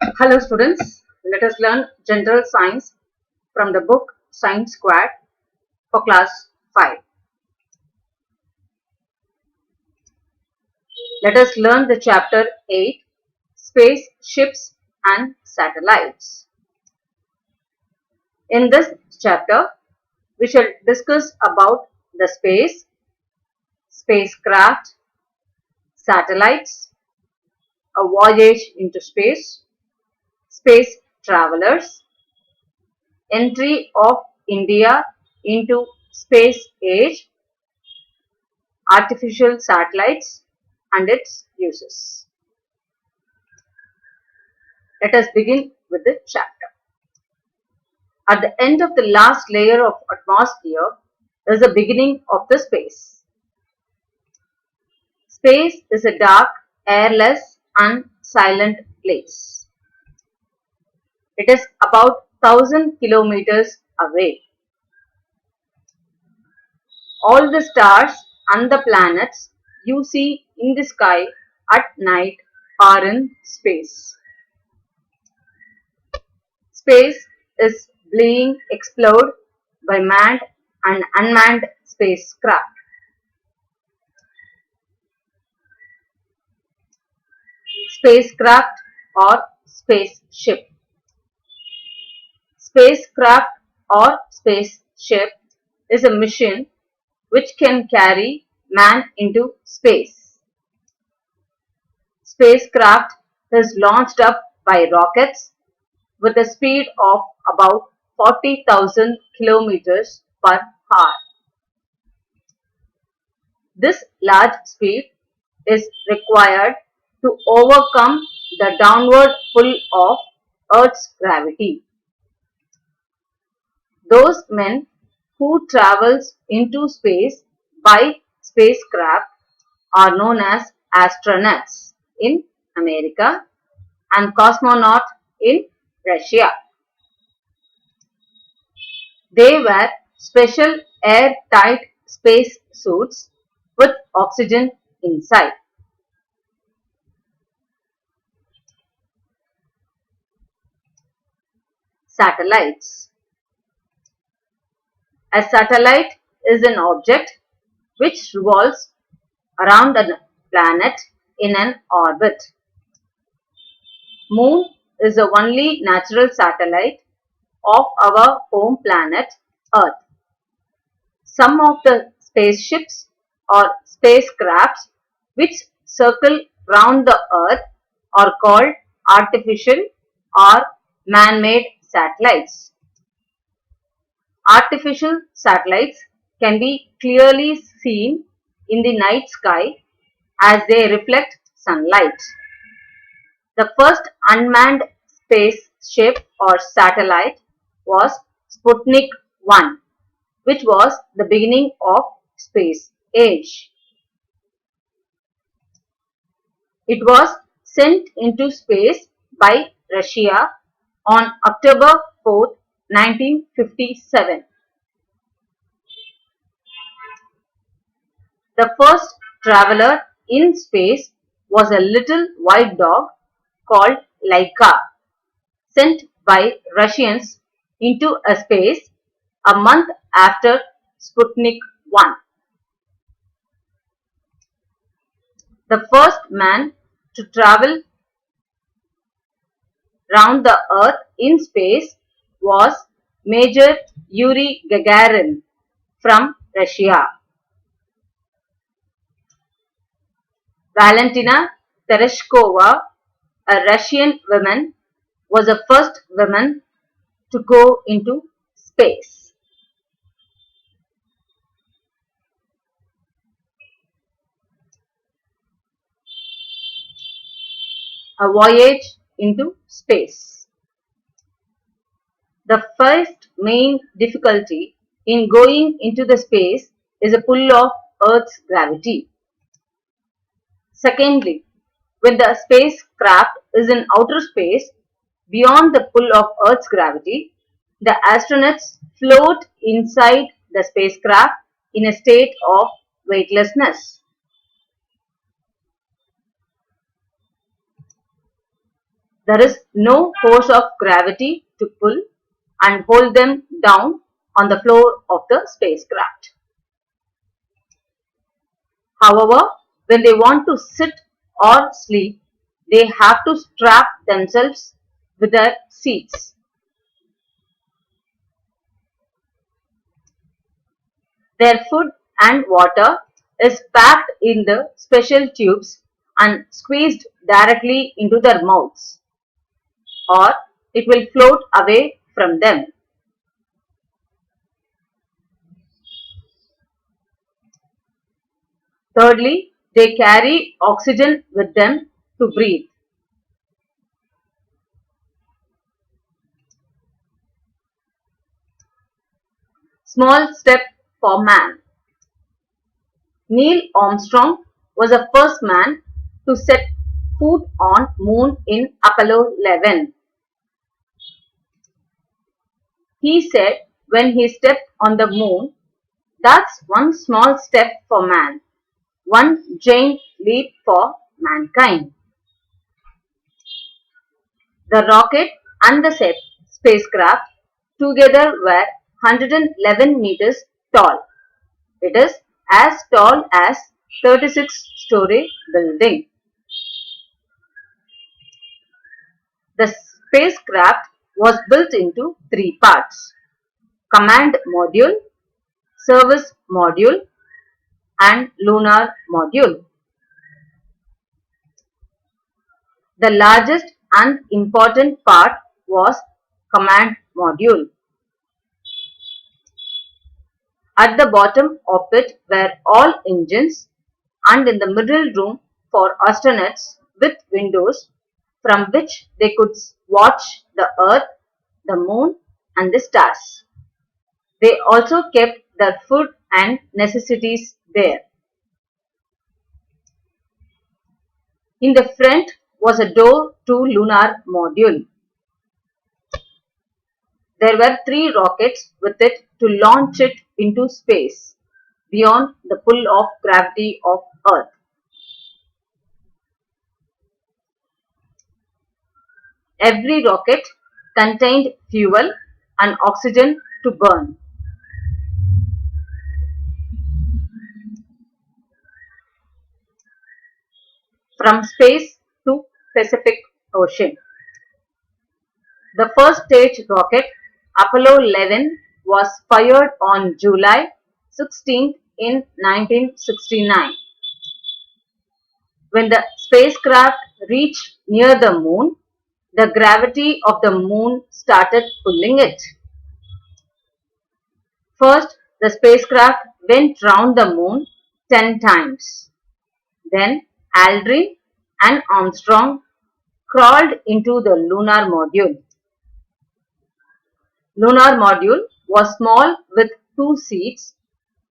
Hello students, let us learn general science from the book Science Squad for class 5. Let us learn the chapter 8, Spaceships and Satellites. In this chapter, we shall discuss about the space, spacecraft, satellites, a voyage into space, space travelers, entry of India into space age, artificial satellites and its uses. Let us begin with the chapter. At the end of the last layer of atmosphere is the beginning of the space. Space is a dark, airless and silent place. It is about 1000 kilometers away. All the stars and the planets you see in the sky at night are in space. Space is being explored by manned and unmanned spacecraft. Spacecraft or spaceship. Spacecraft or spaceship is a mission which can carry man into space. Spacecraft is launched up by rockets with a speed of about 40,000 kilometers per hour. This large speed is required to overcome the downward pull of Earth's gravity. Those men who travels into space by spacecraft are known as astronauts in America and cosmonaut in Russia. They wear special airtight space suits with oxygen inside. Satellites. A satellite is an object which revolves around a planet in an orbit. Moon is the only natural satellite of our home planet Earth. Some of the spaceships or spacecrafts which circle round the Earth are called artificial or man-made satellites. Artificial satellites can be clearly seen in the night sky as they reflect sunlight. The first unmanned spaceship or satellite was Sputnik 1, which was the beginning of space age. It was sent into space by Russia on October 4, 1957. The first traveler in space was a little white dog called Laika, sent by Russians into a space a month after Sputnik 1. The first man to travel round the Earth in space was Major Yuri Gagarin from Russia. Valentina Tereshkova, a Russian woman, was the first woman to go into space. A voyage into space. The first main difficulty in going into the space is the pull of Earth's gravity. Secondly, when the spacecraft is in outer space, beyond the pull of Earth's gravity, the astronauts float inside the spacecraft in a state of weightlessness. There is no force of gravity to pull and hold them down on the floor of the spacecraft. However, when they want to sit or sleep, they have to strap themselves with their seats. Their food and water is packed in the special tubes and squeezed directly into their mouths, or it will float away from them. Thirdly, they carry oxygen with them to breathe. Small step for man. Neil Armstrong was the first man to set foot on moon in Apollo 11. He said when he stepped on the moon, that's one small step for man, one giant leap for mankind. The rocket and the spacecraft together were 111 meters tall. It is as tall as 36-story building. The spacecraft was built into three parts: command module, service module, and lunar module. The largest and important part was command module. At the bottom of it were all engines, and in the middle room for astronauts with windows from which they could watch the earth, the moon, and the stars. They also kept their food and necessities there. In the front was a door to lunar module. There were three rockets with it to launch it into space beyond the pull of gravity of Earth. Every rocket contained fuel and oxygen to burn. From space to Pacific Ocean. The first stage rocket, Apollo 11, was fired on July 16 in 1969. When the spacecraft reached near the moon, the gravity of the moon started pulling it. First, the spacecraft went round the moon 10 times. Then Aldrin and Armstrong crawled into the lunar module. Lunar module was small with two seats,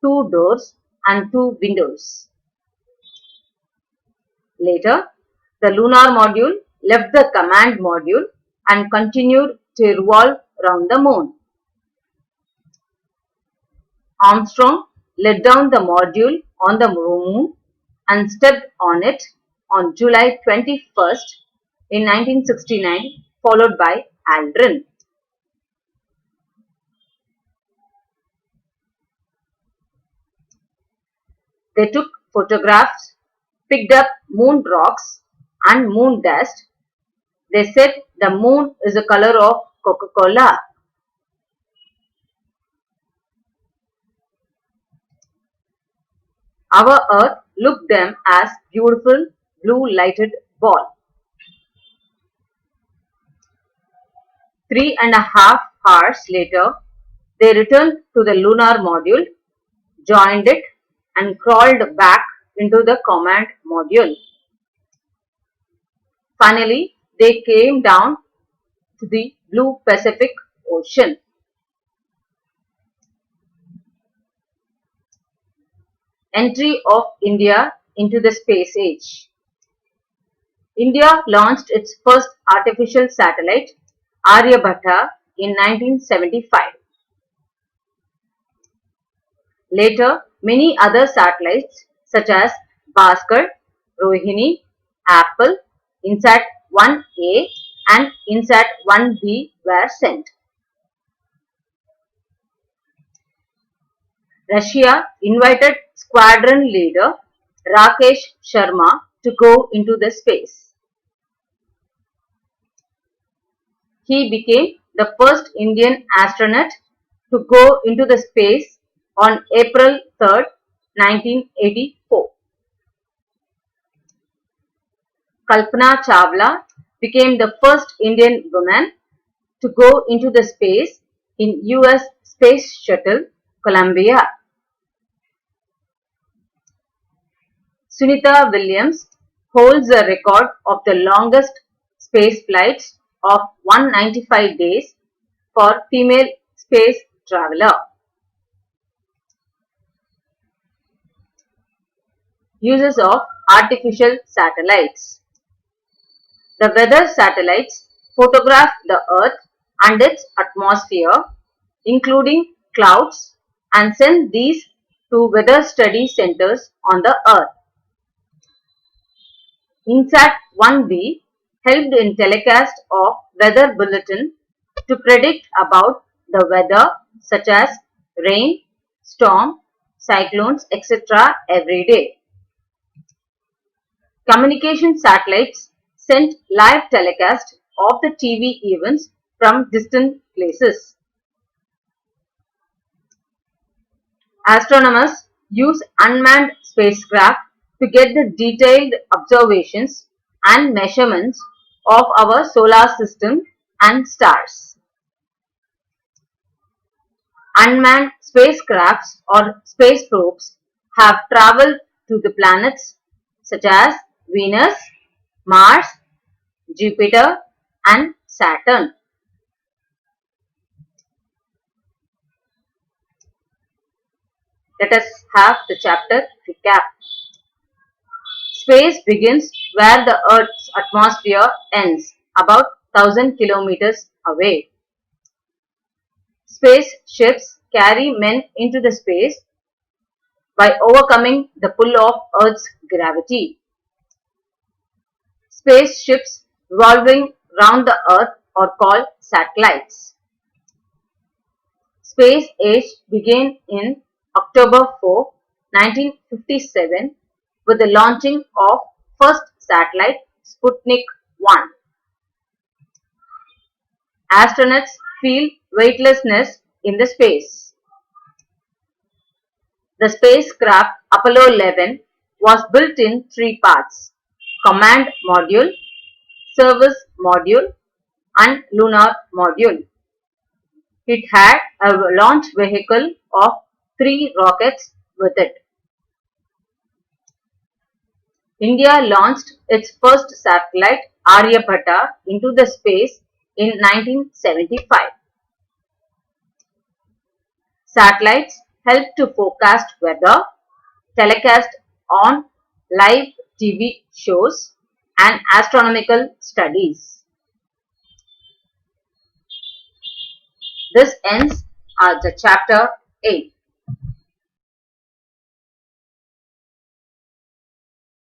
two doors and two windows. Later, the lunar module left the command module and continued to revolve around the moon. Armstrong let down the module on the moon and stepped on it on July 21st in 1969, followed by Aldrin. They took photographs, picked up moon rocks and moon dust. They said the moon is the color of Coca-Cola. Our Earth looked them as beautiful blue lighted ball. 3.5 hours later, they returned to the lunar module, joined it and crawled back into the command module. Finally, they came down to the blue Pacific Ocean. Entry of India into the space age. India launched its first artificial satellite, Aryabhatta, in 1975. Later, many other satellites such as Bhaskar, Rohini, Apple, InSat 1A and INSAT 1B were sent. Russia invited squadron leader Rakesh Sharma to go into the space. He became the first Indian astronaut to go into the space on April 3, 1984. Kalpana Chawla became the first Indian woman to go into the space in US Space Shuttle Columbia. Sunita Williams holds the record of the longest space flights of 195 days for female space traveler. Uses of artificial satellites. The weather satellites photograph the Earth and its atmosphere, including clouds, and send these to weather study centers on the Earth. INSAT 1B helped in telecast of weather bulletin to predict about the weather such as rain, storm, cyclones, etc. every day. Communication satellites sent live telecast of the TV events from distant places. Astronomers use unmanned spacecraft to get the detailed observations and measurements of our solar system and stars. Unmanned spacecrafts or space probes have traveled to the planets such as Venus, Mars, Jupiter, and Saturn. Let us have the chapter recap. Space begins where the Earth's atmosphere ends, about 1000 kilometers away. Spaceships carry men into the space by overcoming the pull of Earth's gravity. Spaceships revolving round the Earth are called satellites. Space age began in October 4, 1957 with the launching of first satellite Sputnik 1. Astronauts feel weightlessness in the space. The spacecraft Apollo 11 was built in three parts: Command Module, Service Module, and Lunar Module. It had a launch vehicle of 3 rockets with it. India launched its first satellite Aryabhatta into the space in 1975. Satellites help to forecast weather, telecast on live TV shows, and astronomical studies. This ends the chapter 8.